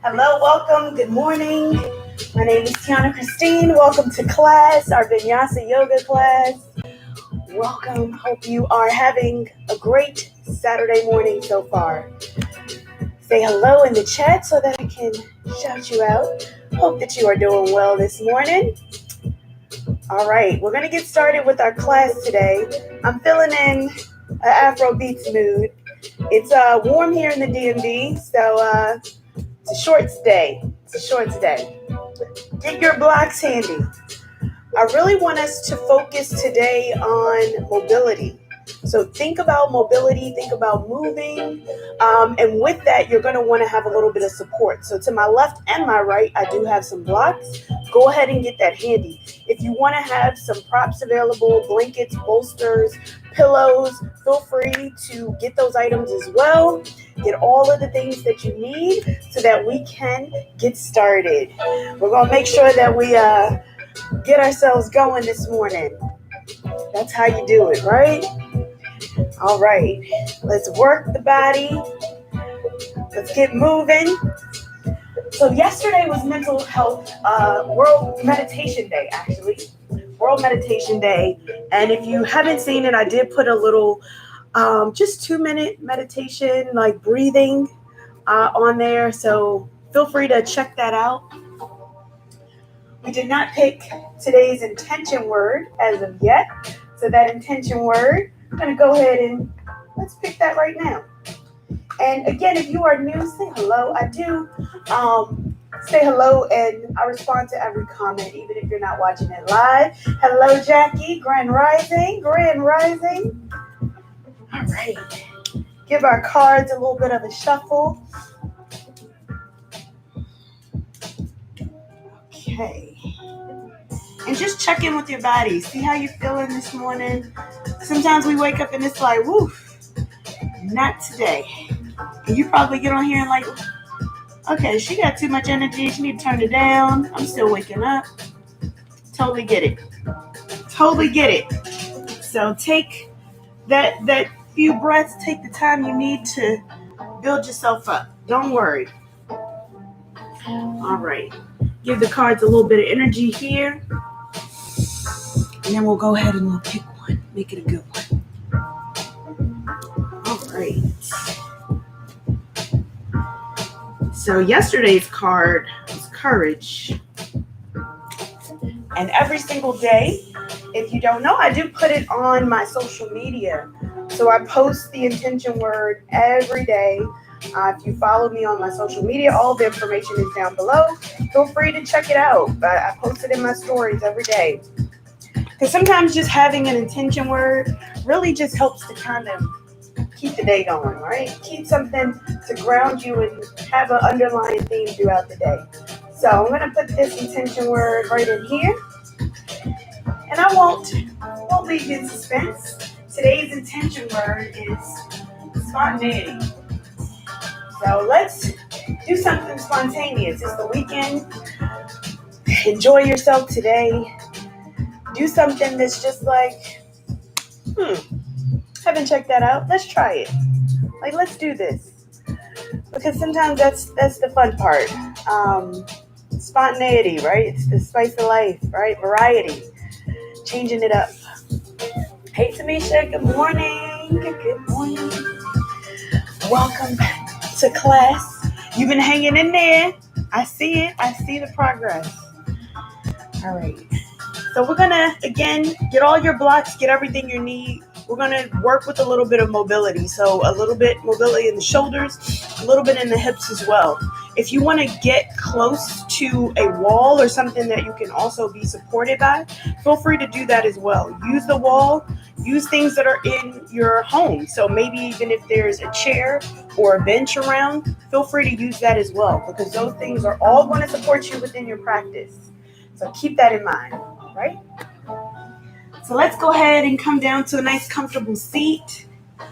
Hello, welcome, good morning. My name is Tianna Christine. Welcome to class, our Vinyasa Yoga class. Welcome. Hope you are having a great Saturday morning so far. Say hello in the chat so that I can shout you out. Hope that you are doing well this morning. All right, we're going to get started with our class today. I'm feeling in an Afro beats mood. It's warm here in the DMV, so it's a shorts day. Get your blocks handy. I really want us to focus today on mobility. So think about mobility, think about moving, and with that, you're going to want to have a little bit of support. So to my left and my right, I do have some blocks. Go ahead and get that handy. If you want to have some props available, blankets, bolsters, pillows, feel free to get those items as well. Get all of the things that you need so that we can get started. We're going to make sure that we get ourselves going this morning. That's how you do it, right? All right, let's work the body. Let's get moving. So yesterday was Mental Health World Meditation Day, actually. World Meditation Day. And if you haven't seen it, I did put a little just 2-minute meditation, like breathing on there. So feel free to check that out. We did not pick today's intention word as of yet. So that intention word, I'm going to go ahead and let's pick that right now. And again, if you are new, say hello. I do say hello and I respond to every comment, even if you're not watching it live. Hello, Jackie. Grand Rising. All right. Give our cards a little bit of a shuffle. Okay. And just check in with your body. See how you're feeling this morning. Sometimes we wake up and it's like, woof, not today. And you probably get on here and like, okay, she got too much energy. She need to turn it down. I'm still waking up. Totally get it. So take that few breaths. Take the time you need to build yourself up. Don't worry. All right. Give the cards a little bit of energy here. And then we'll go ahead and we'll pick one. Make it a good one. All right. So yesterday's card was courage. And every single day, if you don't know, I do put it on my social media. So I post the intention word every day. If you follow me on my social media, all the information is down below. Feel free to check it out. I post it in my stories every day. Because sometimes just having an intention word really just helps to kind of keep the day going, right? Keep something to ground you and have an underlying theme throughout the day. So I'm going to put this intention word right in here. And I won't leave you in suspense. Today's intention word is spontaneity. So let's do something spontaneous. It's the weekend. Enjoy yourself today. Do something that's just like, haven't checked that out. Let's try it. Like, let's do this. Because sometimes that's the fun part. Spontaneity, right? It's the spice of life, right? Variety. Changing it up. Hey, Tamisha. Good morning. Good morning. Welcome to class. You've been hanging in there. I see it. I see the progress. All right. So we're going to, again, get all your blocks, get everything you need. We're going to work with a little bit of mobility. So a little bit mobility in the shoulders, a little bit in the hips as well. If you want to get close to a wall or something that you can also be supported by, feel free to do that as well. Use the wall. Use things that are in your home. So maybe even if there's a chair or a bench around, feel free to use that as well, because those things are all going to support you within your practice. So keep that in mind, right? So let's go ahead and come down to a nice comfortable seat.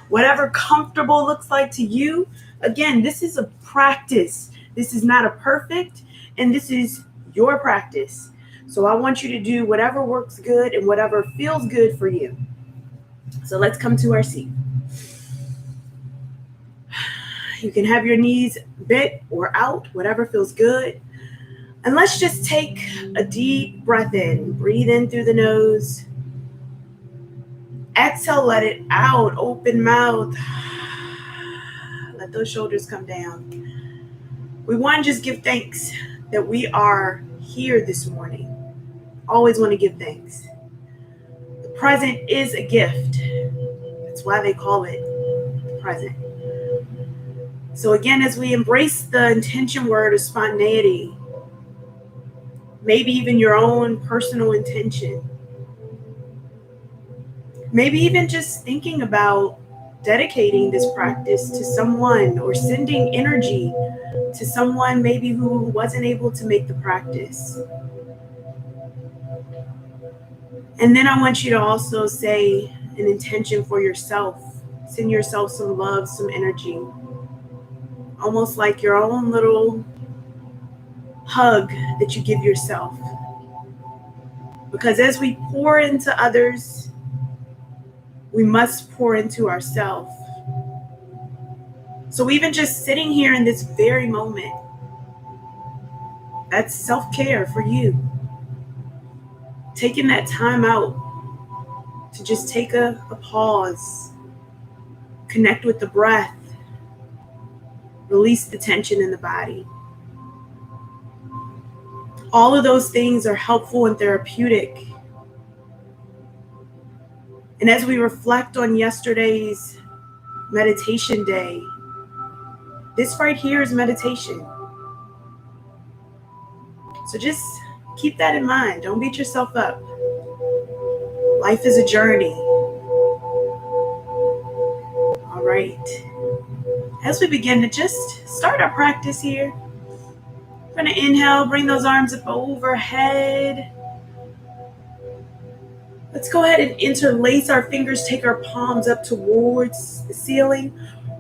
Whatever comfortable looks like to you. Again, this is a practice. This is not a perfect, and this is your practice. So I want you to do whatever works good and whatever feels good for you. So let's come to our seat. You can have your knees bent or out, whatever feels good. And let's just take a deep breath in. Breathe in through the nose. Exhale, let it out. Open mouth. Let those shoulders come down. We want to just give thanks that we are here this morning. Always want to give thanks. The present is a gift. That's why they call it the present. So again, as we embrace the intention word of spontaneity, maybe even your own personal intention, maybe even just thinking about dedicating this practice to someone or sending energy to someone maybe who wasn't able to make the practice. And then I want you to also say an intention for yourself. Send yourself some love, some energy. Almost like your own little hug that you give yourself. Because as we pour into others, we must pour into ourselves. So even just sitting here in this very moment, that's self-care for you. Taking that time out to just take a pause, connect with the breath, release the tension in the body. All of those things are helpful and therapeutic. And as we reflect on yesterday's meditation day, this right here is meditation. So just keep that in mind. Don't beat yourself up. Life is a journey. All right. As we begin to just start our practice here, we're going to inhale, bring those arms up overhead. Let's go ahead and interlace our fingers, take our palms up towards the ceiling.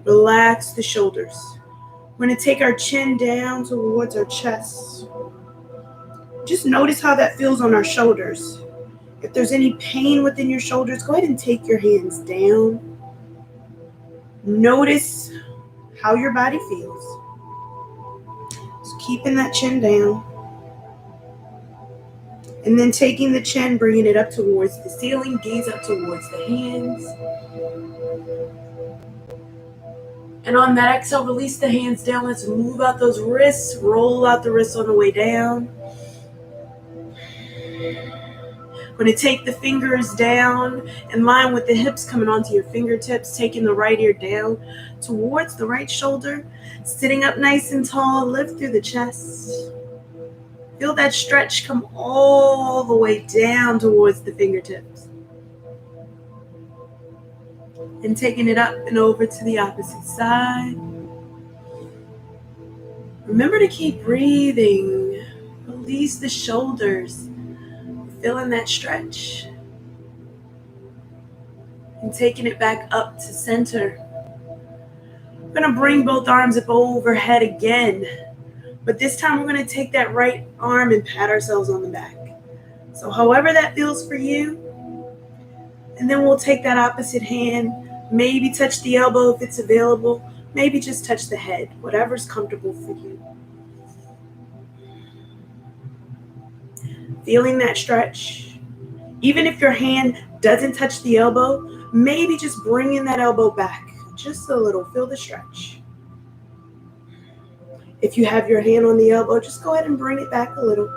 Relax the shoulders. We're going to take our chin down towards our chest. Just notice how that feels on our shoulders. If there's any pain within your shoulders, go ahead and take your hands down. Notice how your body feels. So keeping that chin down. And then taking the chin, bringing it up towards the ceiling, gaze up towards the hands. And on that exhale, release the hands down. Let's move out those wrists, roll out the wrists on the way down. We're going to take the fingers down in line with the hips coming onto your fingertips, taking the right ear down towards the right shoulder, sitting up nice and tall, lift through the chest. Feel that stretch come all the way down towards the fingertips. And taking it up and over to the opposite side. Remember to keep breathing. Release the shoulders. Feeling that stretch. And taking it back up to center. We're going to bring both arms up overhead again. But this time we're going to take that right arm and pat ourselves on the back. So however that feels for you. And then we'll take that opposite hand. Maybe touch the elbow if it's available. Maybe just touch the head. Whatever's comfortable for you. Feeling that stretch. Even if your hand doesn't touch the elbow, maybe just bringing that elbow back. Just a little. Feel the stretch. If you have your hand on the elbow, just go ahead and bring it back a little.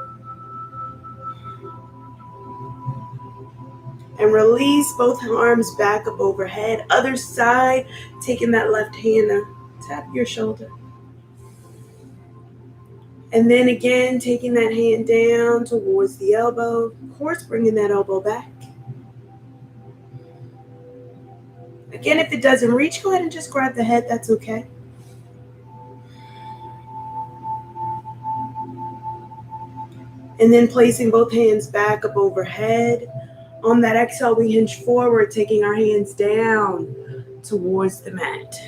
And release both arms back up overhead. Other side, taking that left hand to tap your shoulder. And then again, taking that hand down towards the elbow. Of course, bringing that elbow back. Again, if it doesn't reach, go ahead and just grab the head. That's okay. And then placing both hands back up overhead. On that exhale, we hinge forward, taking our hands down towards the mat.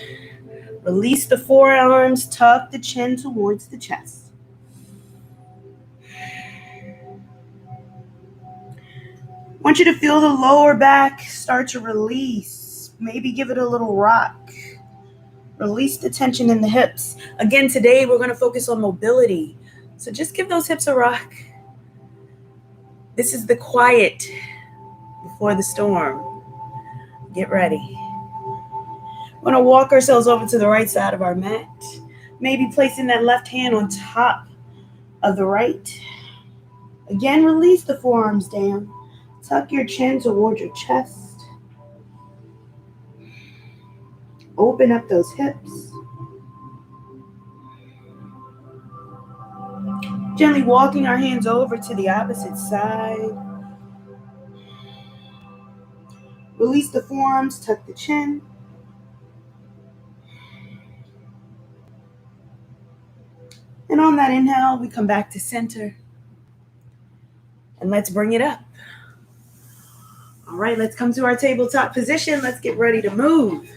Release the forearms, tuck the chin towards the chest. I want you to feel the lower back start to release. Maybe give it a little rock. Release the tension in the hips. Again, today we're going to focus on mobility. So just give those hips a rock. This is the quiet before the storm. Get ready. We're going to walk ourselves over to the right side of our mat. Maybe placing that left hand on top of the right. Again, release the forearms down. Tuck your chin toward your chest. Open up those hips. Gently walking our hands over to the opposite side. Release the forearms, tuck the chin. And on that inhale, we come back to center. And let's bring it up. All right, let's come to our tabletop position. Let's get ready to move.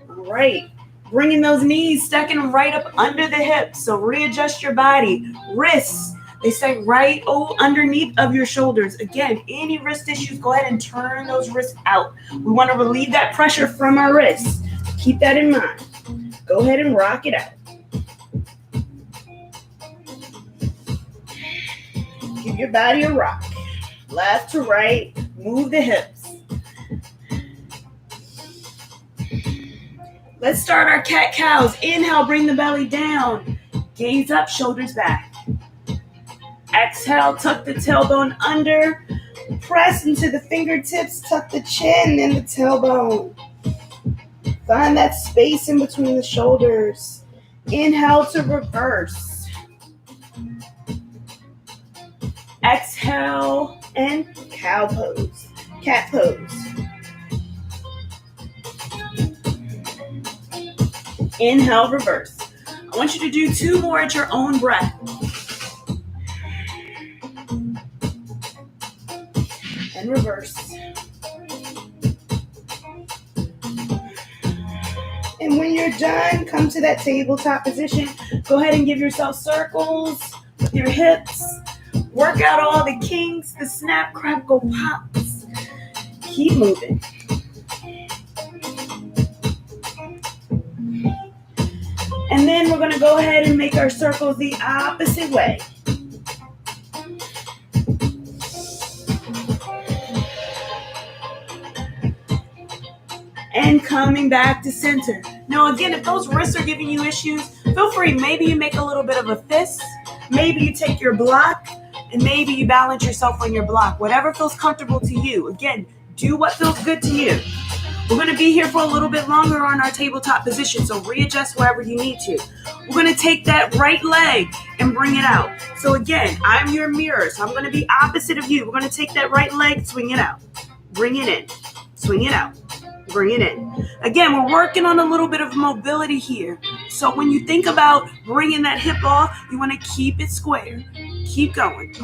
All right, bringing those knees, stacking them right up under the hips. So readjust your body. Wrists, they stay right underneath of your shoulders. Again, any wrist issues, go ahead and turn those wrists out. We want to relieve that pressure from our wrists. Keep that in mind. Go ahead and rock it out. Give your body a rock. Left to right, move the hips. Let's start our cat-cows. Inhale, bring the belly down. Gaze up, shoulders back. Exhale, tuck the tailbone under. Press into the fingertips, tuck the chin and the tailbone. Find that space in between the shoulders. Inhale to reverse. Exhale and cow pose, cat pose. Inhale, reverse. I want you to do 2 more at your own breath. And reverse. And when you're done, come to that tabletop position. Go ahead and give yourself circles with your hips. Work out all the kinks, the snap, crackle, pops. Keep moving. And then we're going to go ahead and make our circles the opposite way. And coming back to center. Now again, if those wrists are giving you issues, feel free. Maybe you make a little bit of a fist. Maybe you take your block. And maybe you balance yourself on your block. Whatever feels comfortable to you. Again, do what feels good to you. We're going to be here for a little bit longer on our tabletop position, so readjust wherever you need to. We're going to take that right leg and bring it out. So again, I'm your mirror, so I'm going to be opposite of you. We're going to take that right leg, swing it out. Bring it in. Swing it out. Bring it in. Again, we're working on a little bit of mobility here. So when you think about bringing that hip off, you want to keep it square. Keep going.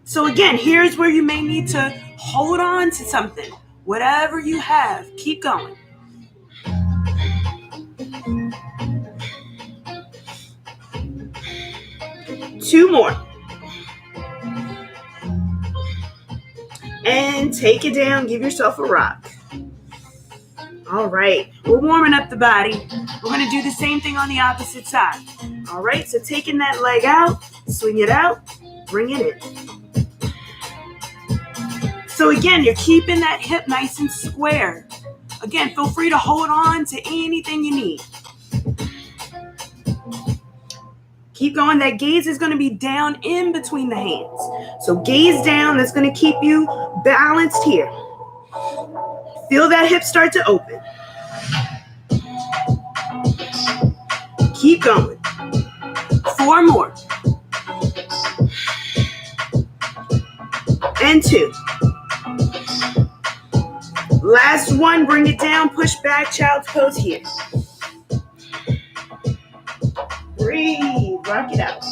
So again, here's where you may need to hold on to something. Whatever you have, keep going. Two more. And take it down. Give yourself a rock. All right. We're warming up the body. We're going to do the same thing on the opposite side. All right. So taking that leg out, swing it out, bring it in. So again, you're keeping that hip nice and square. Again, feel free to hold on to anything you need. Keep going. That gaze is going to be down in between the hands. So gaze down. That's going to keep you balanced here. Feel that hip start to open. Keep going. 4 more. And 2. Last one. Bring it down. Push back. Child's pose here. Breathe. Rock it out.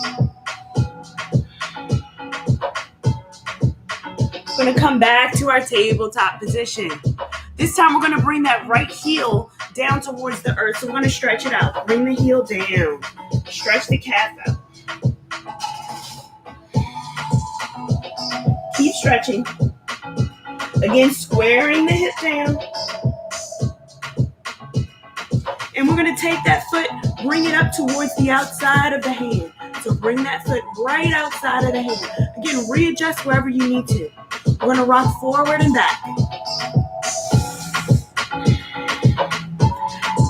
We're going to come back to our tabletop position. This time we're going to bring that right heel down towards the earth. So we're going to stretch it out. Bring the heel down. Stretch the calf out. Keep stretching. Again, squaring the hip down. going to take that foot, bring it up towards the outside of the hand. So bring that foot right outside of the hand. Again, readjust wherever you need to. We're going to rock forward and back.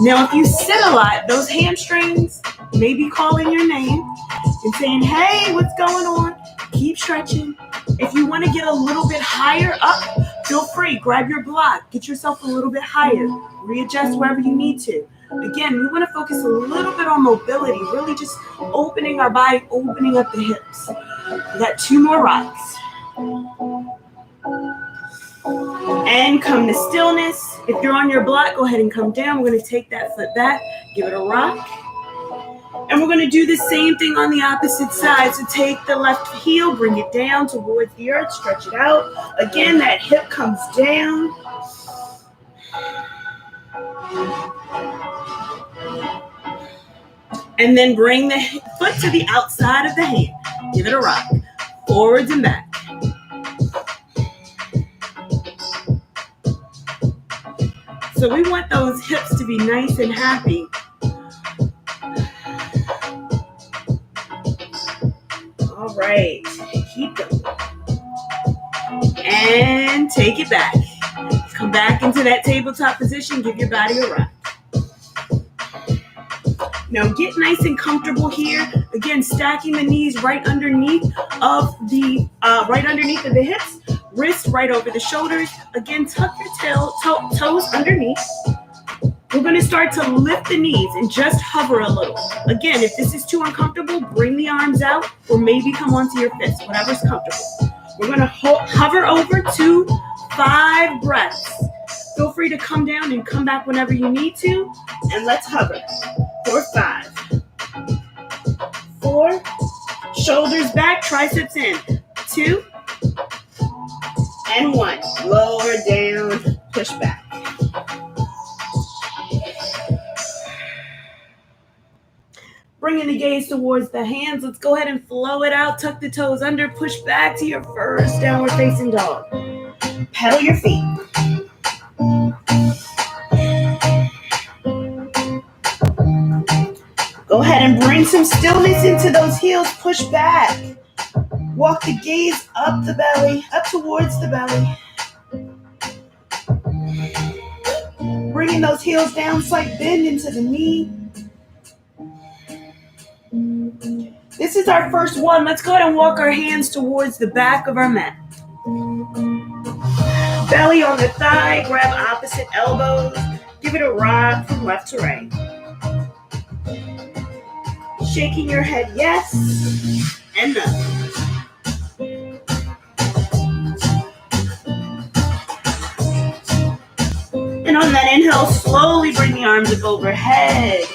Now, if you sit a lot, those hamstrings may be calling your name and saying, hey, what's going on? Keep stretching. If you want to get a little bit higher up, feel free. Grab your block. Get yourself a little bit higher. Readjust wherever you need to. Again, we want to focus a little bit on mobility, really just opening our body, opening up the hips. We got 2 more rocks. And come to stillness. If you're on your block, go ahead and come down. We're going to take that foot back, give it a rock. And we're going to do the same thing on the opposite side. So take the left heel, bring it down towards the earth, stretch it out. Again, that hip comes down. And then bring the foot to the outside of the hand. Give it a rock. Forwards and back. So we want those hips to be nice and happy. All right. Keep going. And take it back. Come back into that tabletop position. Give your body a rock. Now get nice and comfortable here. Again, stacking the knees right underneath of the hips. Wrists right over the shoulders. Again, tuck your toes underneath. We're going to start to lift the knees and just hover a little. Again, if this is too uncomfortable, bring the arms out or maybe come onto your fists, whatever's comfortable. We're going to hover over 2, 5 breaths. Feel free to come down and come back whenever you need to. And let's hover for 5, 4, shoulders back, triceps in, 2, and 1. Lower down, push back. Bringing the gaze towards the hands. Let's go ahead and flow it out. Tuck the toes under. Push back to your first downward facing dog. Pedal your feet. Go ahead and bring some stillness into those heels. Push back. Walk the gaze up the belly, up towards the belly. Bringing those heels down, slight bend into the knee. This is our first one. Let's go ahead and walk our hands towards the back of our mat. Belly on the thigh, grab opposite elbows. Give it a rock from left to right. Shaking your head yes and no. And on that inhale, slowly bring the arms up overhead.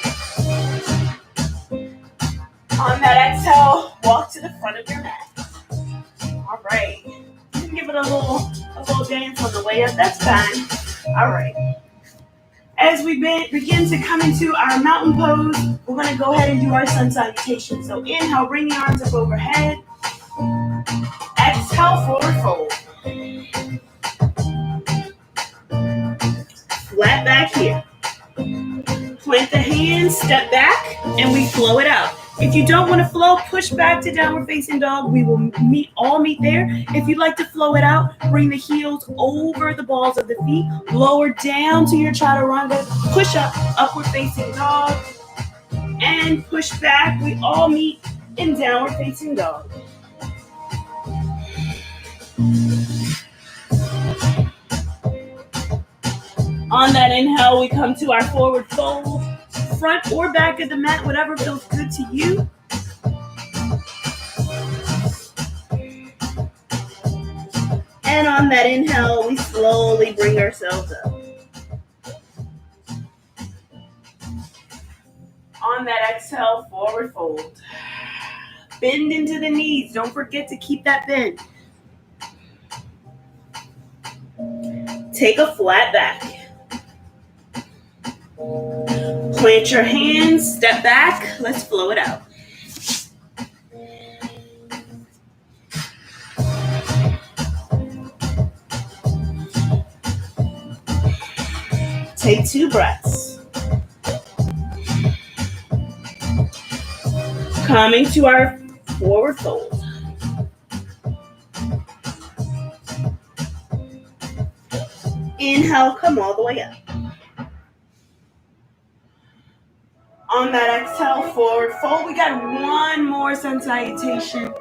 On that exhale, walk to the front of your mat. All right. You can give it a little dance on the way up. That's fine. All right. As we begin to come into our mountain pose, we're going to go ahead and do our sun salutation. So inhale, bring the arms up overhead. Exhale, forward fold. Flat back here. Plant the hands, step back, and we flow it out. If you don't want to flow, push back to downward facing dog. We will all meet there. If you'd like to flow it out, bring the heels over the balls of the feet. Lower down to your chaturanga. Push up, upward facing dog. And push back. We all meet in downward facing dog. On that inhale, we come to our forward fold. Front or back of the mat, whatever feels good to you. And on that inhale, we slowly bring ourselves up. On that exhale, forward fold. Bend into the knees. Don't forget to keep that bend. Take a flat back. Plant your hands, step back. Let's flow it out. Take 2 breaths. Coming to our forward fold. Inhale, come all the way up. On that exhale, forward fold. We got one more sun salutation.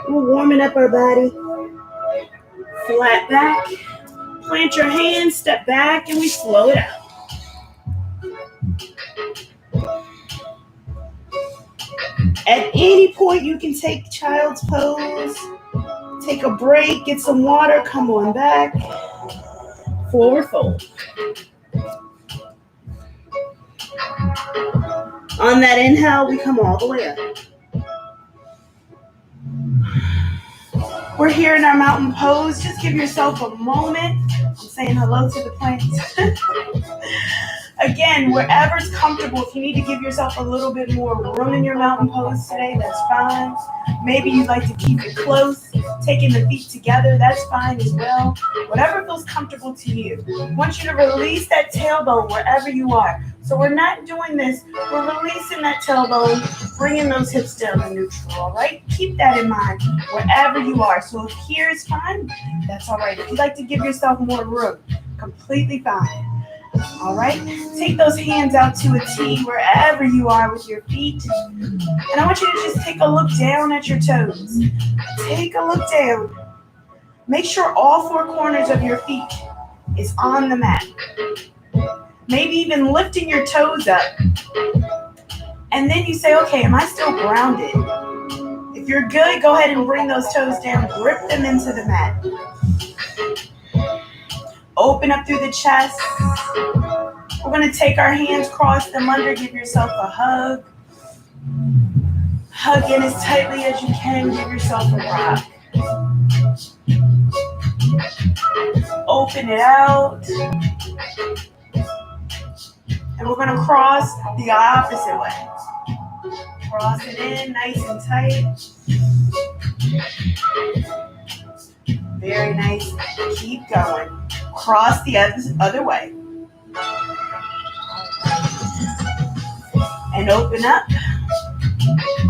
We're warming up our body. Flat back. Plant your hands, step back, and we slow it out. At any point, you can take child's pose. Take a break, get some water, come on back. Forward fold. On that inhale, we come all the way up. We're here in our mountain pose. Just give yourself a moment. I'm saying hello to the plants. Again, wherever's comfortable, if you need to give yourself a little bit more room in your mountain pose today, that's fine. Maybe you'd like to keep it close, taking the feet together, that's fine as well. Whatever feels comfortable to you. I want you to release that tailbone wherever you are. So we're not doing this, we're releasing that tailbone, bringing those hips down to neutral, all right? Keep that in mind wherever you are. So if here is fine, that's all right. If you'd like to give yourself more room, completely fine. All right, take those hands out to a T wherever you are with your feet. And I want you to just take a look down at your toes. Take a look down. Make sure all four corners of your feet is on the mat. Maybe even lifting your toes up. And then you say, okay, am I still grounded? If you're good, go ahead and bring those toes down. Grip them into the mat. Open up through the chest. We're going to take our hands, cross them under, give yourself a hug. Hug in as tightly as you can, give yourself a rock. Open it out. And we're going to cross the opposite way. Cross it in, nice and tight. Very nice. Keep going. Cross the other way. And open up.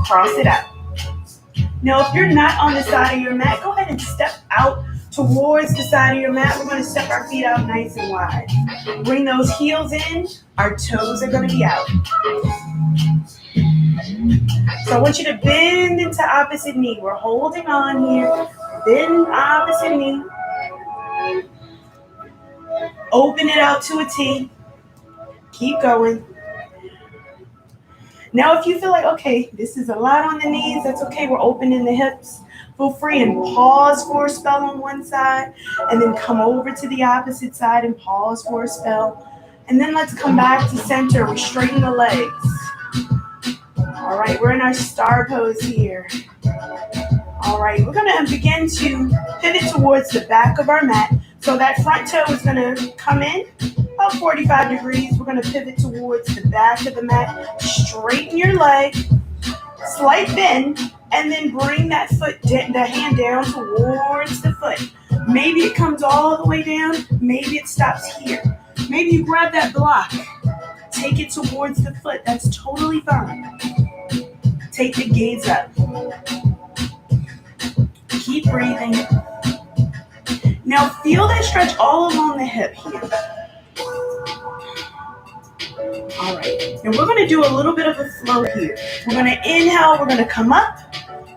Cross it out. Now, if you're not on the side of your mat, go ahead and step out towards the side of your mat. We're going to step our feet out nice and wide. Bring those heels in. Our toes are going to be out. So I want you to bend into opposite knee. We're holding on here. Bend opposite knee. Open it out to a T. Keep going. Now, if you feel like, okay, this is a lot on the knees, that's okay. We're opening the hips. Feel free and pause for a spell on one side, and then come over to the opposite side and pause for a spell. And then let's come back to center. We straighten the legs. All right, we're in our star pose here. All right, we're going to begin to pivot towards the back of our mat. So that front toe is going to come in about 45 degrees. We're going to pivot towards the back of the mat. Straighten your leg, slight bend, and then bring that foot, the hand down towards the foot. Maybe it comes all the way down. Maybe it stops here. Maybe you grab that block. Take it towards the foot. That's totally fine. Take the gaze up. Keep breathing. Now feel that stretch all along the hip here. All right. And we're going to do a little bit of a flow here. We're going to inhale. We're going to come up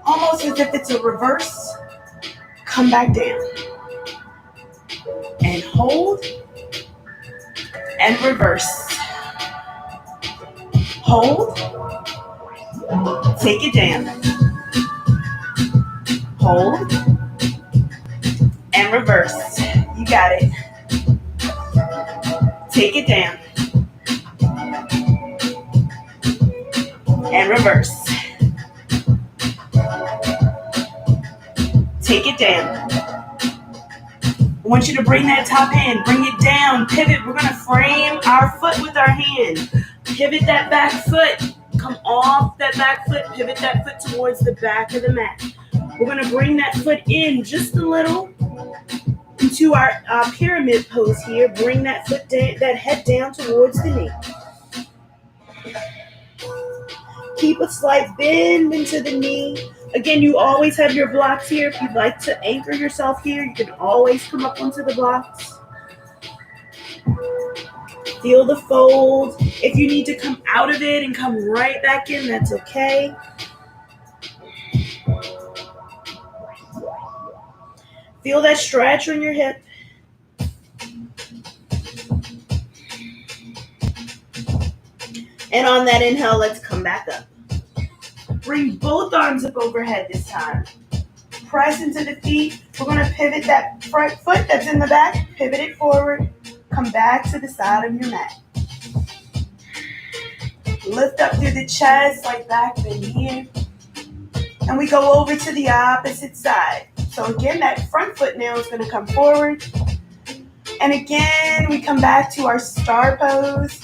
almost as if it's a reverse. Come back down. And hold. And reverse. Hold. Take it down. Hold. And reverse. You got it. Take it down. And reverse. Take it down. I want you to bring that top hand. Bring it down. Pivot. We're going to frame our foot with our hand. Pivot that back foot. Come off that back foot. Pivot that foot towards the back of the mat. We're going to bring that foot in just a little into our pyramid pose here. Bring that foot down, that head down towards the knee. Keep a slight bend into the knee. Again, you always have your blocks here. If you'd like to anchor yourself here, you can always come up onto the blocks. Feel the fold. If you need to come out of it and come right back in, that's okay. Feel that stretch on your hip. And on that inhale, let's come back up. Bring both arms up overhead this time. Press into the feet. We're going to pivot that front foot that's in the back. Pivot it forward. Come back to the side of your mat. Lift up through the chest like back bend here. And we go over to the opposite side. So again, that front foot now is going to come forward. And again, we come back to our star pose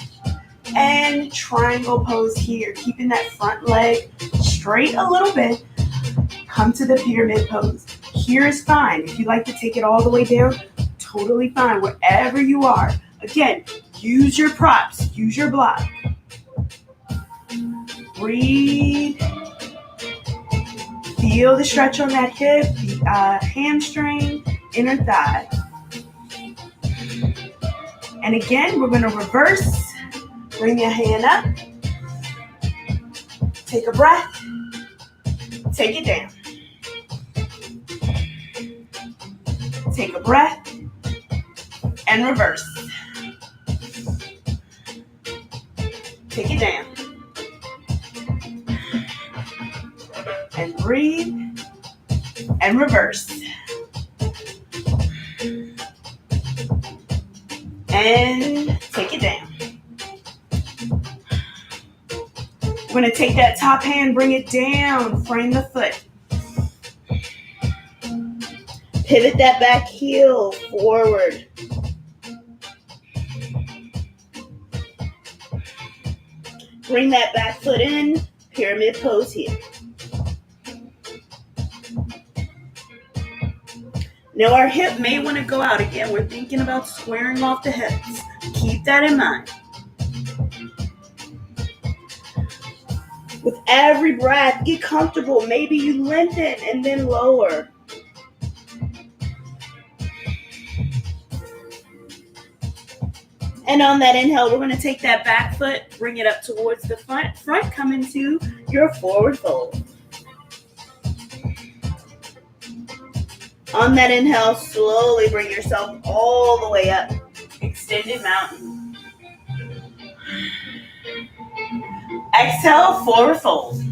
and triangle pose here. Keeping that front leg straight a little bit. Come to the pyramid pose. Here is fine. If you'd like to take it all the way down, totally fine. Wherever you are. Again, use your props. Use your block. Breathe. Feel the stretch on that hip, the hamstring, inner thigh. And again, we're going to reverse. Bring your hand up. Take a breath. Take it down. Take a breath and reverse. Take it down. And breathe and reverse. And take it down. We're going to take that top hand, bring it down, frame the foot. Pivot that back heel forward. Bring that back foot in, pyramid pose here. Now our hip may want to go out again. We're thinking about squaring off the hips. Keep that in mind. With every breath, get comfortable. Maybe you lengthen and then lower. And on that inhale, we're going to take that back foot, bring it up towards the front. Come into your forward fold. On that inhale, slowly bring yourself all the way up. Extended mountain. Exhale, forward fold.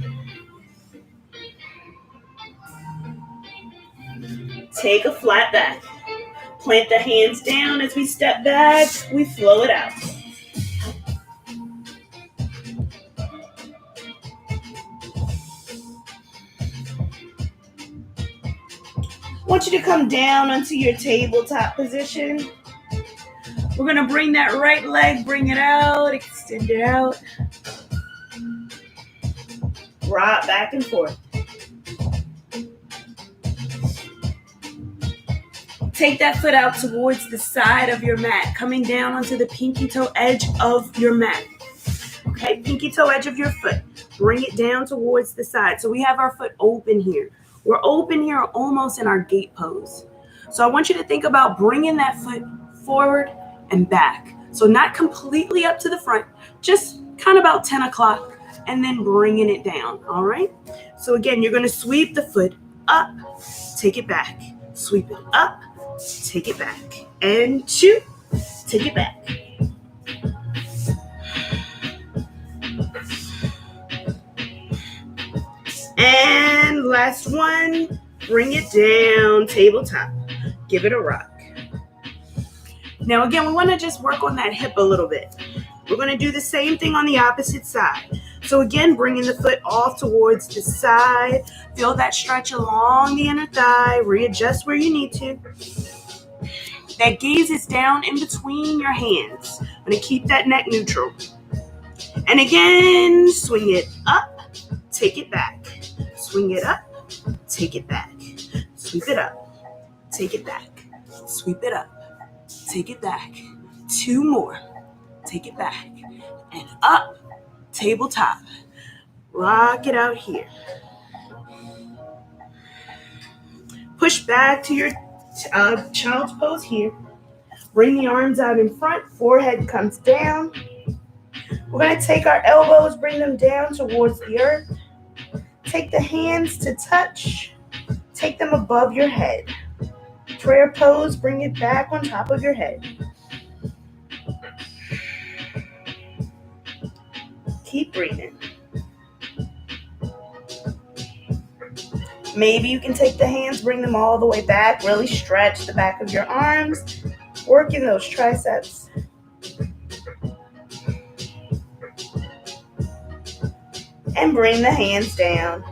Take a flat back. Plant the hands down as we step back. We flow it out. I want you to come down onto your tabletop position. We're going to bring that right leg, bring it out, extend it out. Rock back and forth. Take that foot out towards the side of your mat, coming down onto the pinky toe edge of your mat. Okay, pinky toe edge of your foot. Bring it down towards the side. So we have our foot open here. We're open here almost in our gate pose. So I want you to think about bringing that foot forward and back. So not completely up to the front, just kind of about 10 o'clock and then bringing it down, all right? So again, you're going to sweep the foot up, take it back, sweep it up, take it back, and two, take it back. And last one, bring it down, tabletop. Give it a rock. Now again, we want to just work on that hip a little bit. We're going to do the same thing on the opposite side. So again, bringing the foot off towards the side. Feel that stretch along the inner thigh. Readjust where you need to. That gaze is down in between your hands. I'm going to keep that neck neutral. And again, swing it up, take it back. Swing it up, take it back. Sweep it up, take it back. Sweep it up, take it back. Two more. Take it back and up, tabletop. Rock it out here. Push back to your child's pose here. Bring the arms out in front. Forehead comes down. We're going to take our elbows, bring them down towards the earth. Take the hands to touch. Take them above your head. Prayer pose, bring it back on top of your head. Keep breathing. Maybe you can take the hands, bring them all the way back. Really stretch the back of your arms. Working those triceps. And bring the hands down.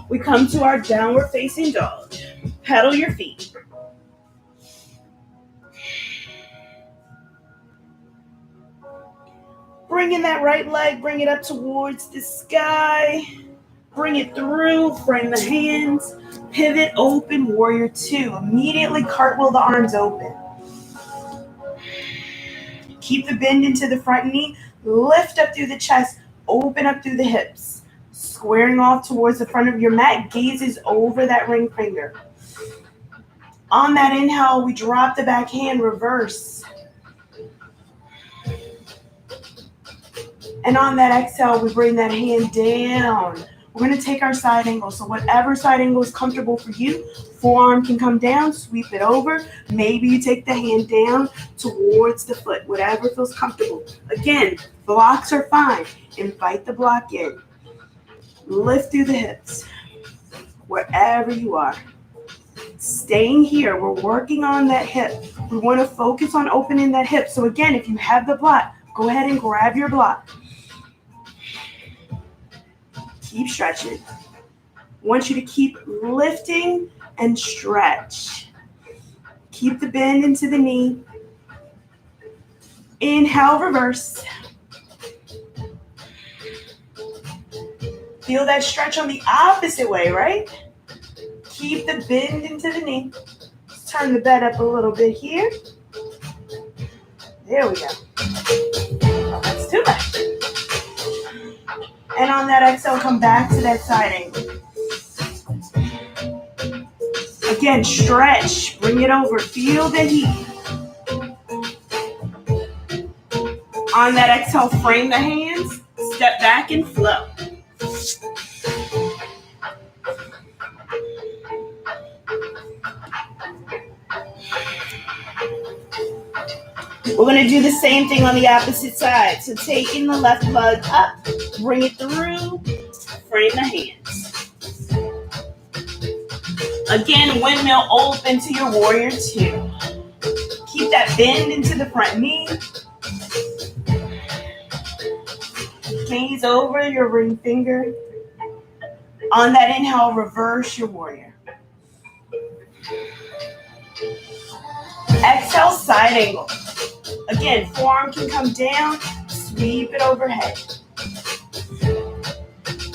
We come to our downward facing dog. Pedal your feet. Bring in that right leg, bring it up towards the sky. Bring it through, bring the hands. Pivot, open, warrior two. Immediately cartwheel the arms open. Keep the bend into the front knee. Lift up through the chest. Open up through the hips. Squaring off towards the front of your mat. Gazes over that ring finger. On that inhale, we drop the back hand, reverse. And on that exhale, we bring that hand down. We're going to take our side angle. So whatever side angle is comfortable for you, forearm can come down, sweep it over. Maybe you take the hand down towards the foot, whatever feels comfortable. Again, blocks are fine. Invite the block in. Lift through the hips, wherever you are. Staying here, we're working on that hip. We want to focus on opening that hip. So again, if you have the block, go ahead and grab your block. Keep stretching. I want you to keep lifting and stretch. Keep the bend into the knee. Inhale, reverse. Feel that stretch on the opposite way, right? Keep the bend into the knee. Let's turn the bed up a little bit here. There we go. Oh, that's too much. And on that exhale, come back to that side angle. Again, stretch. Bring it over. Feel the heat. On that exhale, frame the hands. Step back and flow. We're going to do the same thing on the opposite side. So taking the left leg up, bring it through, frame the hands. Again, windmill open to your warrior two. Keep that bend into the front knee. Gaze over your ring finger. On that inhale, reverse your warrior. Exhale, side angle. Again, forearm can come down, sweep it overhead.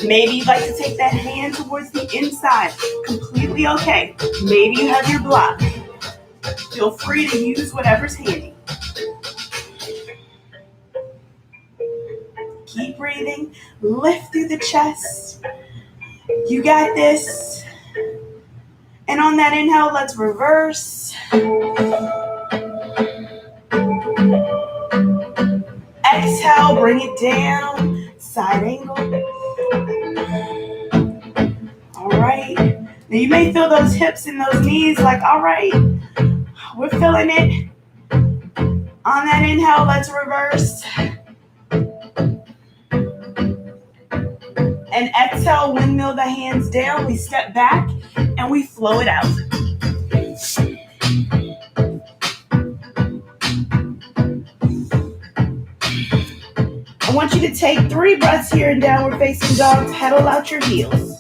Maybe you'd like to take that hand towards the inside. Completely okay. Maybe you have your block. Feel free to use whatever's handy. Keep breathing. Lift through the chest. You got this. And on that inhale, let's reverse. Exhale, bring it down. Side angle. All right. Now you may feel those hips and those knees like, all right, we're feeling it. On that inhale, let's reverse. And exhale, windmill the hands down. We step back and we flow it out. I want you to take 3 breaths here in downward facing dog. Pedal out your heels.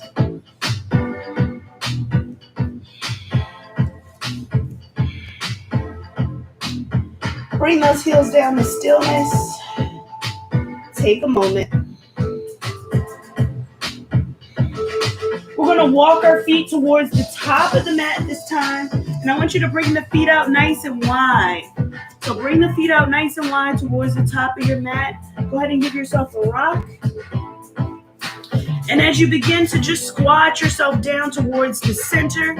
Bring those heels down to stillness. Take a moment. We're going to walk our feet towards the top of the mat this time. And I want you to bring the feet out nice and wide. So bring the feet out nice and wide towards the top of your mat. Go ahead and give yourself a rock. And as you begin to just squat yourself down towards the center,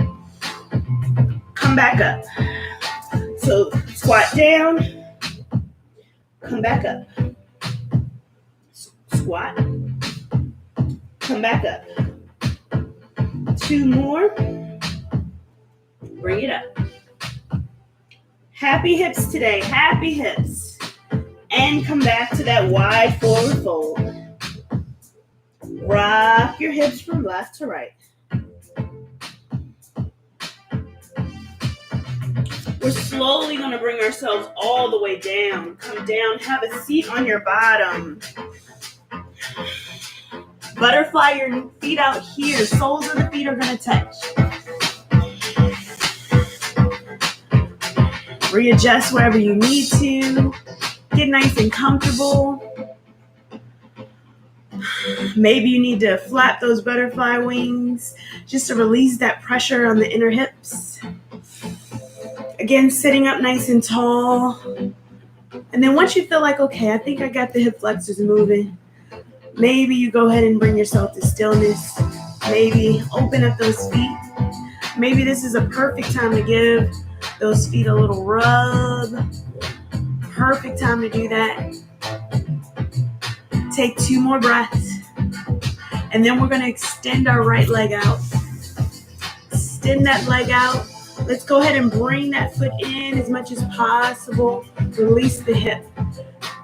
come back up. So squat down, come back up. Squat, come back up. 2 more. Bring it up. Happy hips today, happy hips. And come back to that wide forward fold. Rock your hips from left to right. We're slowly going to bring ourselves all the way down. Come down, have a seat on your bottom. Butterfly your feet out here. Soles of the feet are going to touch. Readjust wherever you need to. Get nice and comfortable. Maybe you need to flap those butterfly wings just to release that pressure on the inner hips. Again, sitting up nice and tall. And then once you feel like, okay, I think I got the hip flexors moving, maybe you go ahead and bring yourself to stillness. Maybe open up those feet. Maybe this is a perfect time to give those feet a little rub. Perfect time to do that. Take 2 more breaths. And then we're going to extend our right leg out. Extend that leg out. Let's go ahead and bring that foot in as much as possible. Release the hip.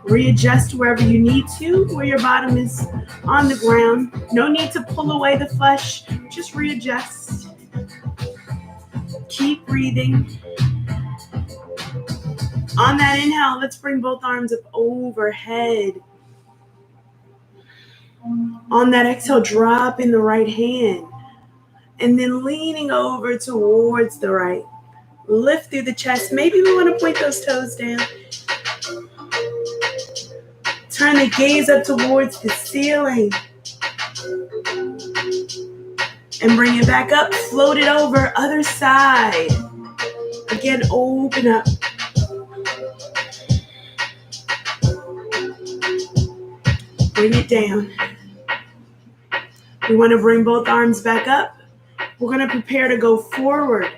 Readjust wherever you need to, where your bottom is on the ground. No need to pull away the flesh. Just readjust. Keep breathing. On that inhale, let's bring both arms up overhead. On that exhale, drop in the right hand. And then leaning over towards the right. Lift through the chest. Maybe we want to point those toes down. Turn the gaze up towards the ceiling. And bring it back up. Float it over. Other side. Again, open up. Bring it down. We want to bring both arms back up. We're going to prepare to go forward.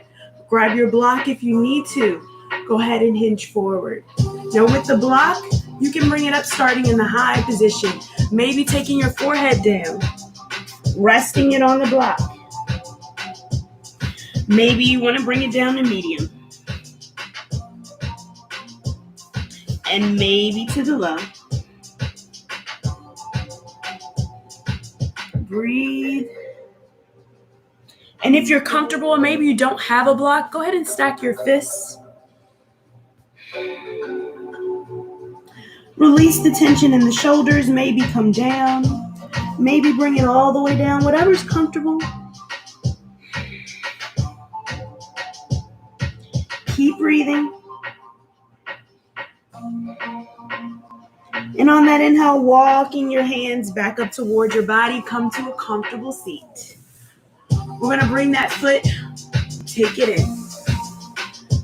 Grab your block if you need to. Go ahead and hinge forward. Now with the block, you can bring it up starting in the high position. Maybe taking your forehead down. Resting it on the block. Maybe you want to bring it down to medium. And maybe to the low. Breathe. And if you're comfortable and maybe you don't have a block, go ahead and stack your fists. Release the tension in the shoulders. Maybe come down. Maybe bring it all the way down. Whatever's comfortable. Keep breathing. And on that inhale, walking your hands back up towards your body. Come to a comfortable seat. We're going to bring that foot, take it in.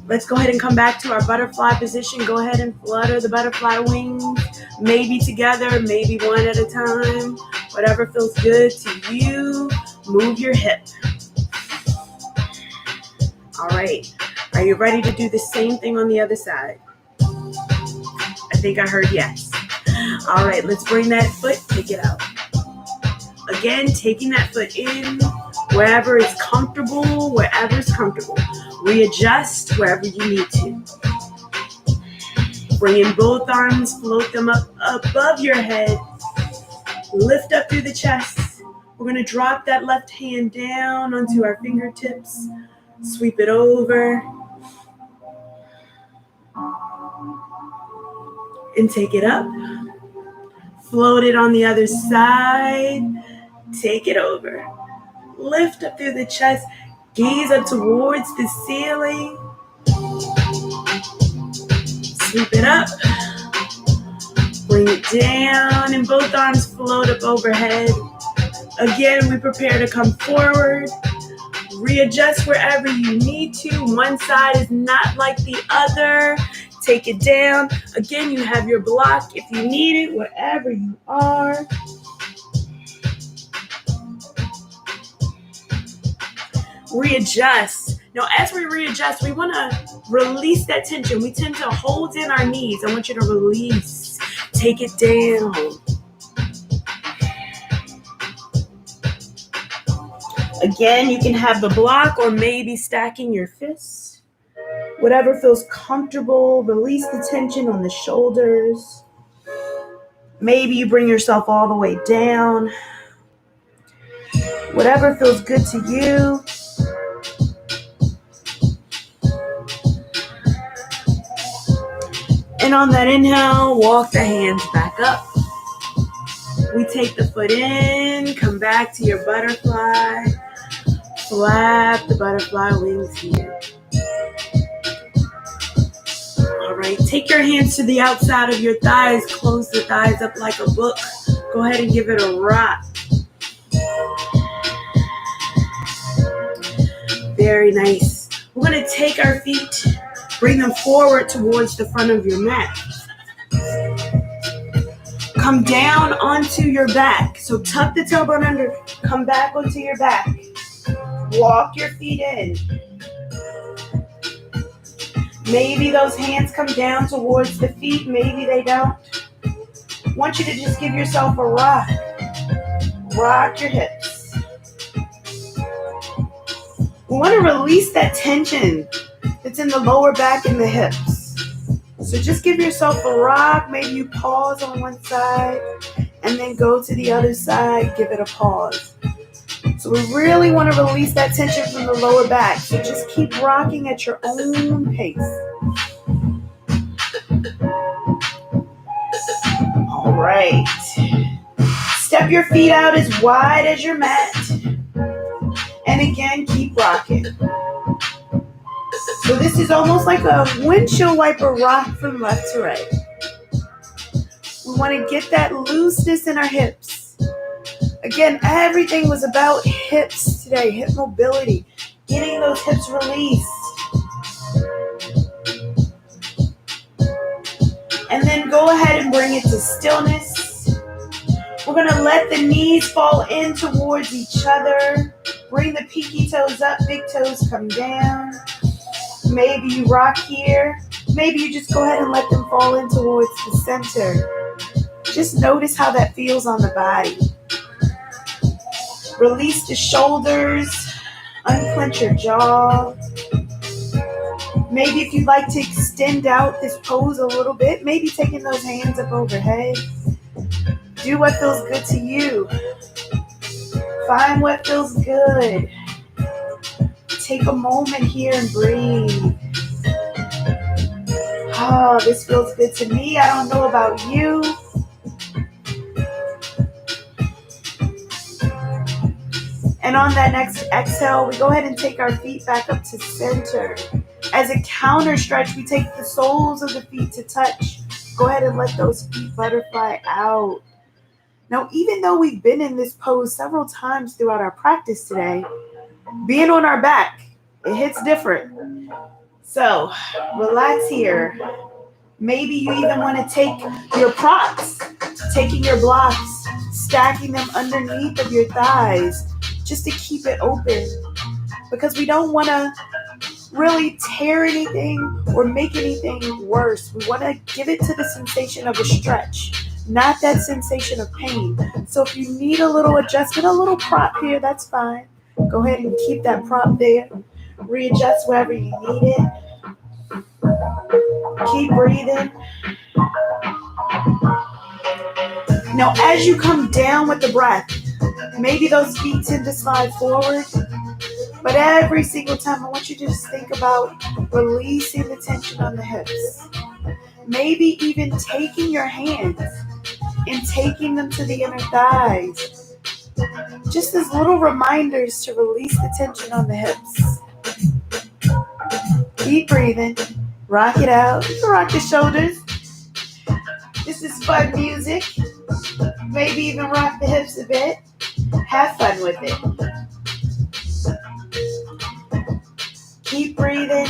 Let's go ahead and come back to our butterfly position. Go ahead and flutter the butterfly wings. Maybe together, maybe one at a time. Whatever feels good to you. Move your hip. All right. Are you ready to do the same thing on the other side? I think I heard yes. All right, let's bring that foot, take it out. Again, taking that foot in, wherever is comfortable, Readjust wherever you need to. Bring in both arms, float them up above your head. Lift up through the chest. We're going to drop that left hand down onto our fingertips. Sweep it over. And take it up. Float it on the other side. Take it over. Lift up through the chest. Gaze up towards the ceiling. Sweep it up. Bring it down and both arms float up overhead. Again, we prepare to come forward. Readjust wherever you need to. One side is not like the other. Take it down. Again, you have your block if you need it, wherever you are. readjust. Now, as we readjust, we want to release that tension. We tend to hold in our knees. I want you to release. Take it down. Again, you can have the block or maybe stacking your fists. Whatever feels comfortable. Release the tension on the shoulders. Maybe you bring yourself all the way down. Whatever feels good to you. And on that inhale, walk the hands back up. We take the foot in, come back to your butterfly. Flap the butterfly wings here. All right, take your hands to the outside of your thighs. Close the thighs up like a book. Go ahead and give it a rock. Very nice. We're going to take our feet, bring them forward towards the front of your mat. Come down onto your back. So tuck the tailbone under. Come back onto your back. Walk your feet in. Maybe those hands come down towards the feet. Maybe they don't. I want you to just give yourself a rock. Rock your hips. We want to release that tension that's in the lower back and the hips. So just give yourself a rock. Maybe you pause on one side and then go to the other side. Give it a pause. So we really want to release that tension from the lower back. So just keep rocking at your own pace. All right. Step your feet out as wide as your mat. And again, keep rocking. So this is almost like a windshield wiper rock from left to right. We want to get that looseness in our hips. Again, everything was about hips today, hip mobility, getting those hips released. And then go ahead and bring it to stillness. We're going to let the knees fall in towards each other. Bring the pinky toes up, big toes come down. Maybe you rock here. Maybe you just go ahead and let them fall in towards the center. Just notice how that feels on the body. Release the shoulders. Unclench your jaw. Maybe if you'd like to extend out this pose a little bit, maybe taking those hands up overhead. Do what feels good to you. Find what feels good. Take a moment here and breathe. Oh, this feels good to me. I don't know about you. And on that next exhale, we go ahead and take our feet back up to center. As a counter stretch, we take the soles of the feet to touch. Go ahead and let those feet butterfly out. Now, even though we've been in this pose several times throughout our practice today, being on our back, it hits different. So relax here. Maybe you even want to take your props, taking your blocks, stacking them underneath of your thighs, just to keep it open. Because we don't want to really tear anything or make anything worse. We want to give it to the sensation of a stretch, not that sensation of pain. So if you need a little adjustment, a little prop here, that's fine. Go ahead and keep that prop there. Readjust wherever you need it. Keep breathing. Now, as you come down with the breath, maybe those feet tend to slide forward. But every single time, I want you to just think about releasing the tension on the hips. Maybe even taking your hands and taking them to the inner thighs. Just as little reminders to release the tension on the hips. Keep breathing. Rock it out. You can rock the shoulders. This is fun music. Maybe even rock the hips a bit. Have fun with it. Keep breathing.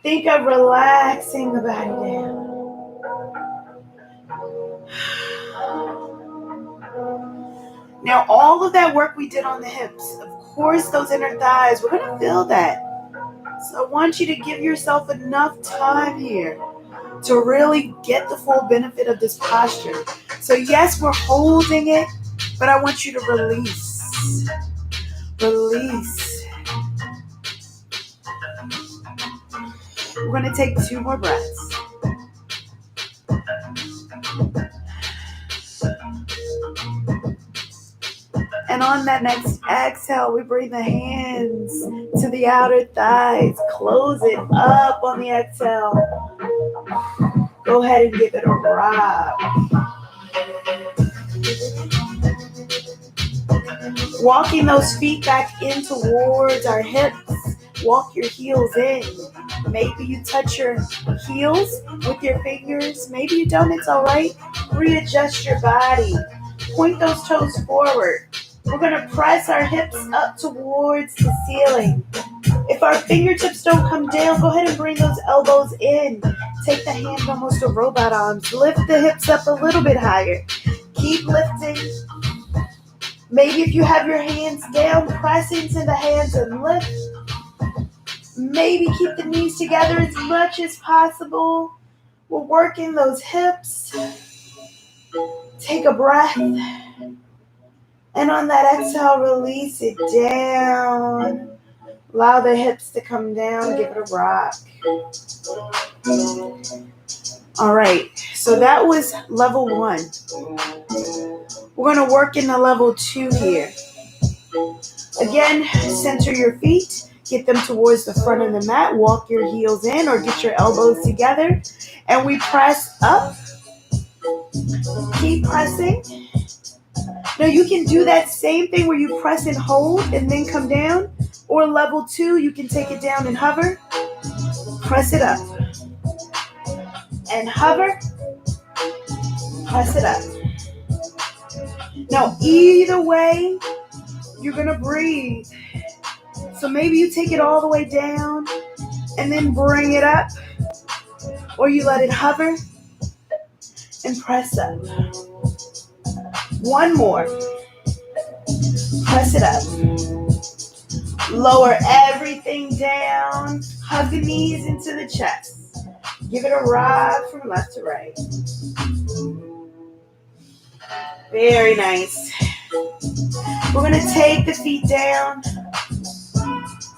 Think of relaxing the body down. Now, all of that work we did on the hips, of course, those inner thighs, we're going to feel that. So I want you to give yourself enough time here to really get the full benefit of this posture. So yes, we're holding it, but I want you to release. Release. We're going to take 2 more breaths. And on that next exhale, we bring the hands to the outer thighs. Close it up on the exhale. Go ahead and give it a rock. Walking those feet back in towards our hips. Walk your heels in. Maybe you touch your heels with your fingers. Maybe you don't, it's all right. Readjust your body. Point those toes forward. We're going to press our hips up towards the ceiling. If our fingertips don't come down, go ahead and bring those elbows in. Take the hand almost to robot arms. Lift the hips up a little bit higher. Keep lifting. Maybe if you have your hands down, press into the hands and lift. Maybe keep the knees together as much as possible. We're working those hips. Take a breath. And on that exhale, release it down. Allow the hips to come down. Give it a rock. All right. So that was level 1. We're going to work in the level 2 here. Again, center your feet. Get them towards the front of the mat. Walk your heels in or get your elbows together. And we press up. Keep pressing. Now you can do that same thing where you press and hold and then come down. Or level 2, you can take it down and hover. Press it up. And hover. Press it up. Now either way, you're going to breathe. So maybe you take it all the way down and then bring it up. Or you let it hover and press up. One more. Press it up. Lower everything down. Hug the knees into the chest. Give it a rock from left to right. Very nice. We're going to take the feet down.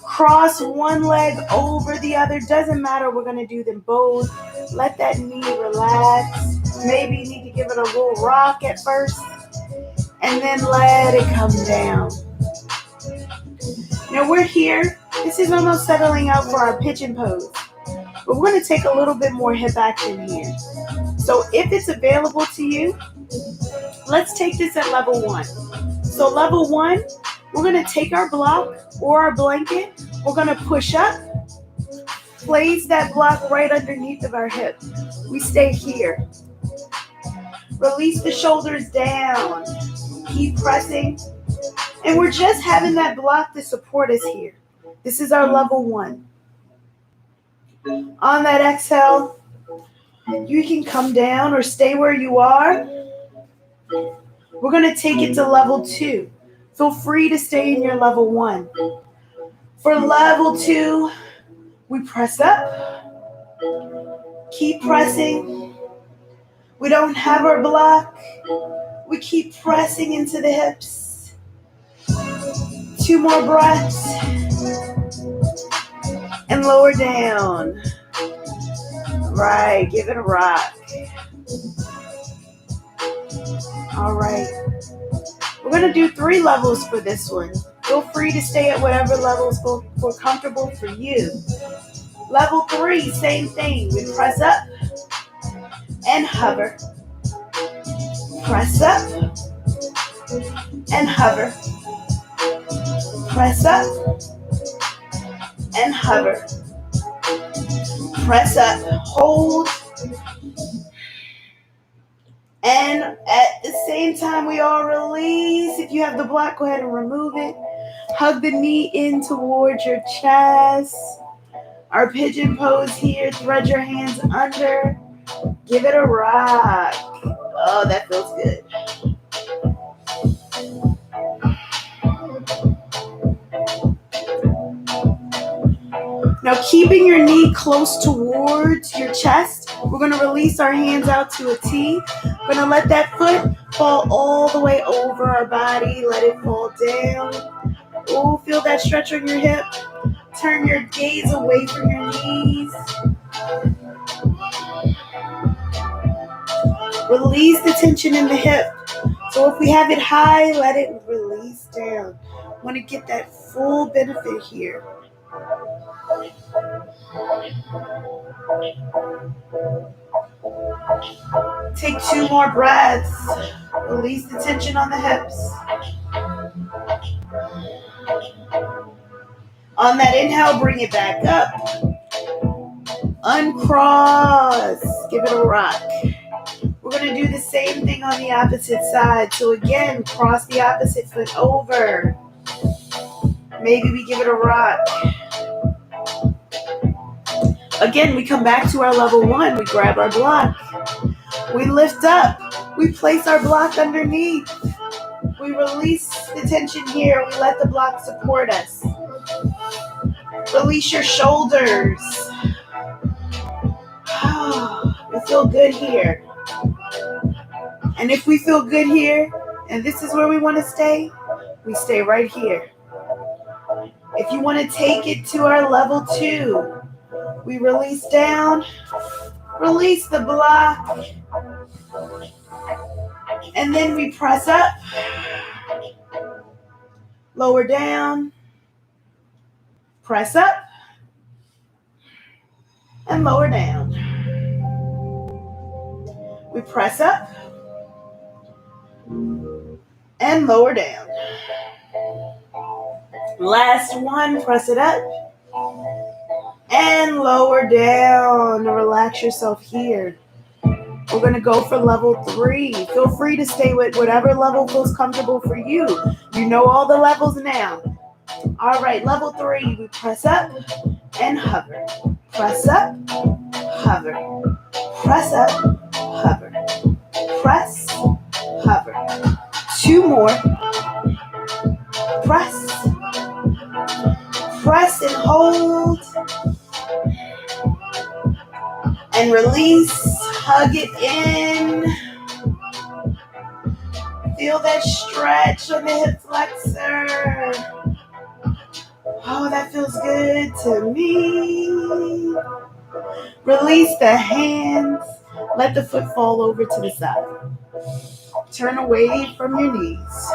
Cross one leg over the other. Doesn't matter. We're going to do them both. Let that knee relax. Maybe you need to give it a little rock at first. And then let it come down. Now we're here. This is almost settling out for our pigeon pose. But we're going to take a little bit more hip action here. So if it's available to you, let's take this at level 1. So level 1, we're going to take our block or our blanket. We're going to push up. Place that block right underneath of our hip. We stay here. Release the shoulders down. Keep pressing. And we're just having that block to support us here. This is our level 1. On that exhale, you can come down or stay where you are. We're going to take it to level 2. Feel free to stay in your level 1. For level 2, we press up. Keep pressing. We don't have our block. We keep pressing into the hips. 2 more breaths. And lower down. Right, give it a rock. All right. We're going to do 3 levels for this one. Feel free to stay at whatever levels feel comfortable for you. Level 3, same thing. We press up and hover. Press up and hover. Press up and hover. Press up, hold. And at the same time, we all release. If you have the block, go ahead and remove it. Hug the knee in towards your chest. Our pigeon pose here. Thread your hands under. Give it a rock. Oh, that feels good. Now, keeping your knee close towards your chest, we're going to release our hands out to a T. We're going to let that foot fall all the way over our body. Let it fall down. Oh, feel that stretch on your hip. Turn your gaze away from your knees. Release the tension in the hip. So if we have it high, let it release down. Want to get that full benefit here. Take 2 more breaths. Release the tension on the hips. On that inhale, bring it back up. Uncross. Give it a rock. We're going to do the same thing on the opposite side. So again, cross the opposite foot over. Maybe we give it a rock. Again, we come back to our level 1. We grab our block. We lift up. We place our block underneath. We release the tension here. We let the block support us. Release your shoulders. We feel good here. And if we feel good here, and this is where we want to stay, we stay right here. If you want to take it to our level 2, we release down, release the block, and then we press up, lower down, press up, and lower down. We press up and lower down. Last one, press it up and lower down. Relax yourself here. We're going to go for level 3. Feel free to stay with whatever level feels comfortable for you. You know all the levels now. All right, level 3, we press up and hover. Press up, hover. Press up, hover. Press, hover. 2 more. Press. Press and hold. And release. Hug it in. Feel that stretch on the hip flexor. Oh, that feels good to me. Release the hands. Let the foot fall over to the side. Turn away from your knees.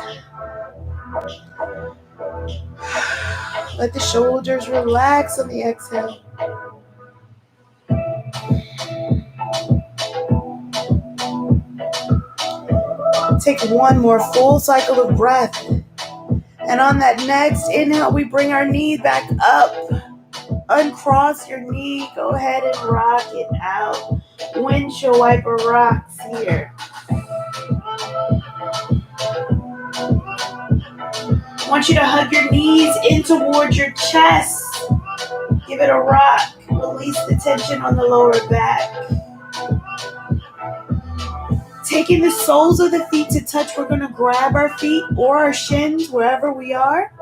Let the shoulders relax on the exhale. Take 1 more full cycle of breath. And on that next inhale, we bring our knee back up. Uncross your knee. Go ahead and rock it out. Windshield wiper rocks here. I want you to hug your knees in towards your chest. Give it a rock. Release the tension on the lower back. Taking the soles of the feet to touch, we're going to grab our feet or our shins, wherever we are.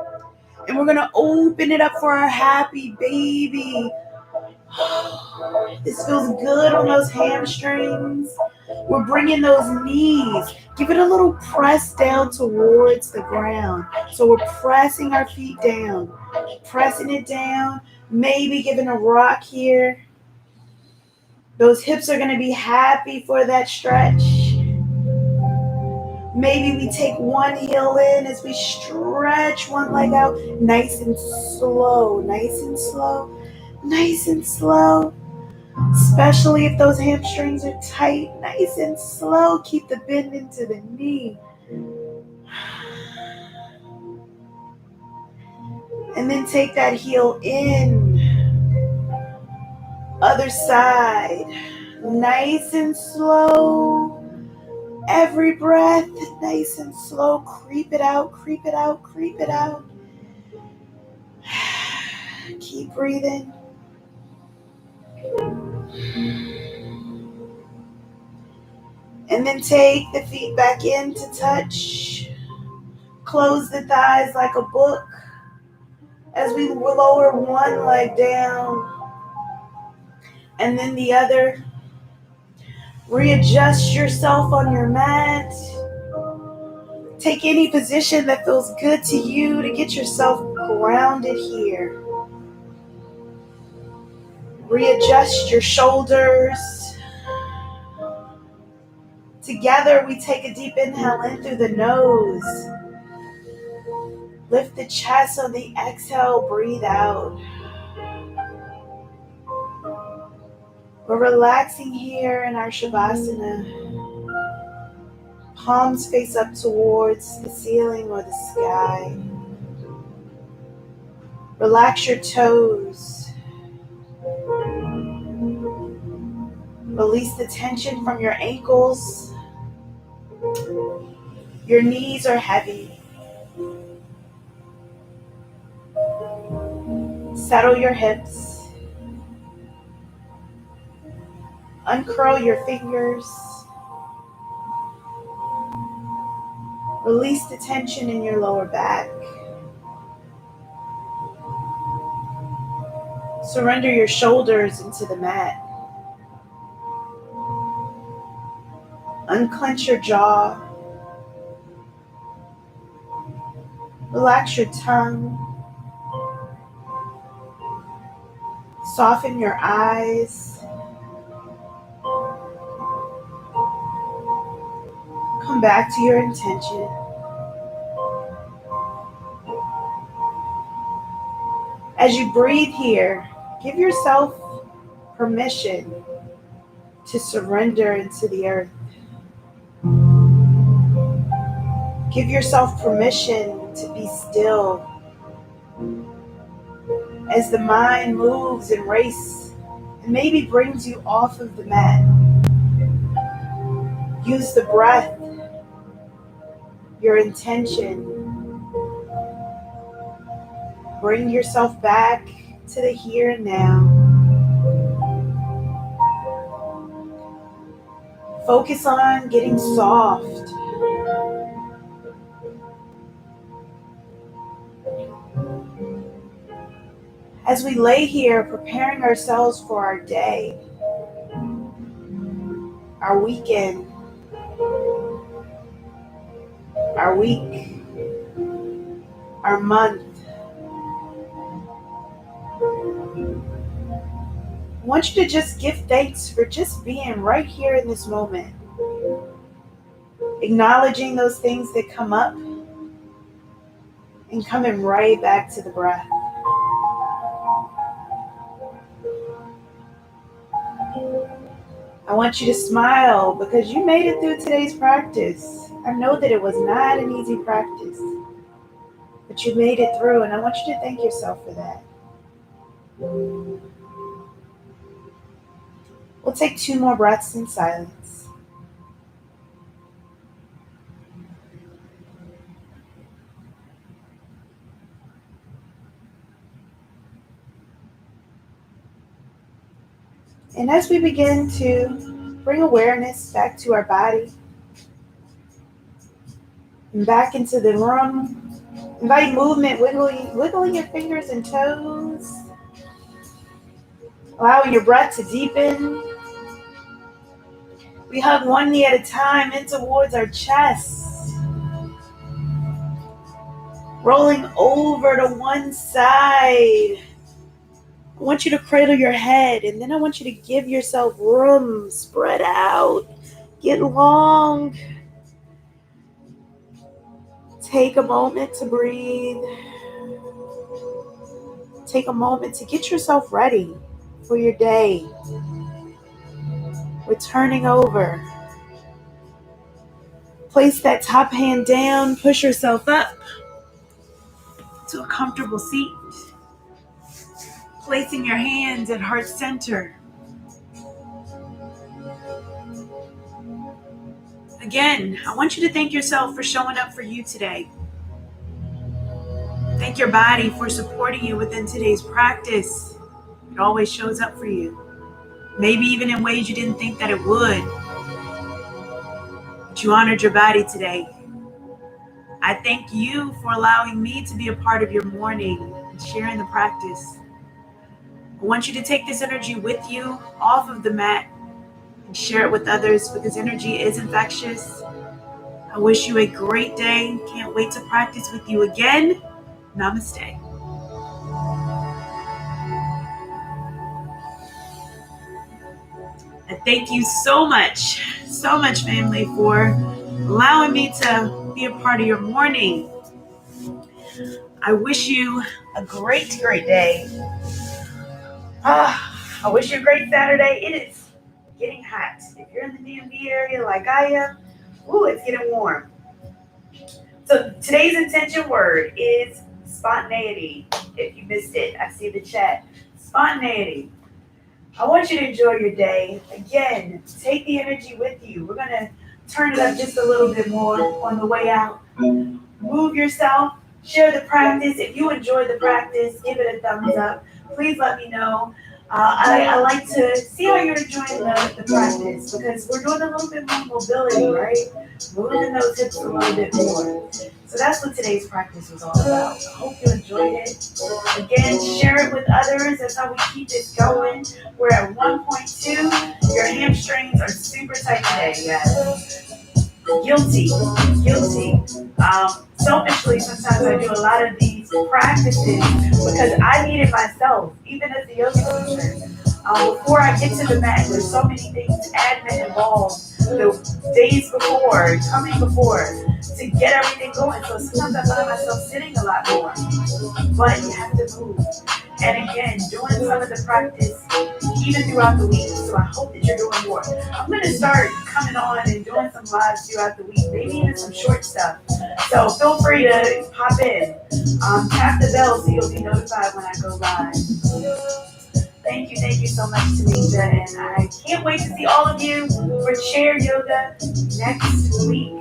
And we're going to open it up for our happy baby. This feels good on those hamstrings. We're bringing those knees. Give it a little press down towards the ground. So we're pressing our feet down. Pressing it down. Maybe giving a rock here. Those hips are going to be happy for that stretch. Maybe we take one heel in as we stretch one leg out. Nice and slow, nice and slow, nice and slow. Especially if those hamstrings are tight, nice and slow. Keep the bend into the knee. And then take that heel in. Other side. Nice and slow. Every breath, nice and slow. Creep it out, creep it out, creep it out. Keep breathing. And then take the feet back in to touch. Close the thighs like a book. As we lower one leg down and then the other, readjust yourself on your mat. Take any position that feels good to you to get yourself grounded here. Readjust your shoulders. Together, we take a deep inhale in through the nose. Lift the chest on the exhale, breathe out. We're relaxing here in our Shavasana. Palms face up towards the ceiling or the sky. Relax your toes. Release the tension from your ankles. Your knees are heavy. Settle your hips. Uncurl your fingers. Release the tension in your lower back. Surrender your shoulders into the mat. Unclench your jaw. Relax your tongue. Soften your eyes. Come back to your intention. As you breathe here, give yourself permission to surrender into the earth. Give yourself permission to be still as the mind moves and races and maybe brings you off of the mat. Use the breath, your intention. Bring yourself back to the here and now. Focus on getting soft. As we lay here preparing ourselves for our day, our weekend, our week, our month, I want you to just give thanks for just being right here in this moment. Acknowledging those things that come up and coming right back to the breath. I want you to smile because you made it through today's practice. I know that it was not an easy practice, but you made it through, and I want you to thank yourself for that. We'll take 2 more breaths in silence. And as we begin to bring awareness back to our body and back into the room, invite movement, wiggling your fingers and toes, allowing your breath to deepen. We hug one knee at a time in towards our chest, rolling over to one side. I want you to cradle your head, and then I want you to give yourself room, spread out, get long. Take a moment to breathe. Take a moment to get yourself ready for your day. Returning over. Place that top hand down, push yourself up to a comfortable seat. Placing your hands at heart center. Again, I want you to thank yourself for showing up for you today. Thank your body for supporting you within today's practice. It always shows up for you. Maybe even in ways you didn't think that it would. But you honored your body today. I thank you for allowing me to be a part of your morning, sharing the practice. I want you to take this energy with you off of the mat and share it with others because energy is infectious. I wish you a great day. Can't wait to practice with you again. Namaste. And thank you so much, family, for allowing me to be a part of your morning. I wish you a great, great day. I wish you a great Saturday. It is getting hot. If you're in the DMV area like I am, it's getting warm. So today's intention word is spontaneity. If you missed it, I see the chat. Spontaneity. I want you to enjoy your day. Again, take the energy with you. We're going to turn it up just a little bit more on the way out. Move yourself. Share the practice. If you enjoy the practice, give it a thumbs up. Please let me know. I like to see how you're enjoying the practice because we're doing a little bit more mobility, right? Moving those hips a little bit more. So that's what today's practice was all about. I hope you enjoyed it. Again, share it with others. That's how we keep this going. We're at 1.2. Your hamstrings are super tight today, guys. Guilty. Selfishly, sometimes I do a lot of these practices because I need it myself, even as a yoga teacher. Before I get to the mat, there's so many things, admin involved, the days before, coming before, to get everything going. So sometimes I find myself sitting a lot more, but you have to move. And again, doing some of the practice even throughout the week. So I hope that you're doing more. I'm going to start coming on and doing some lives throughout the week, maybe even some short stuff. So feel free to pop in. Tap the bell so you'll be notified when I go live. Thank you so much, Tanisha. And I can't wait to see all of you for Chair Yoga next week.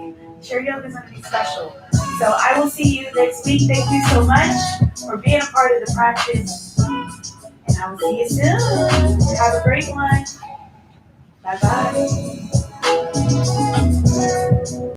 Chair Yoga is going to be special. So I will see you next week. Thank you so much for being a part of the practice. And I will see you soon. Have a great one. Bye-bye.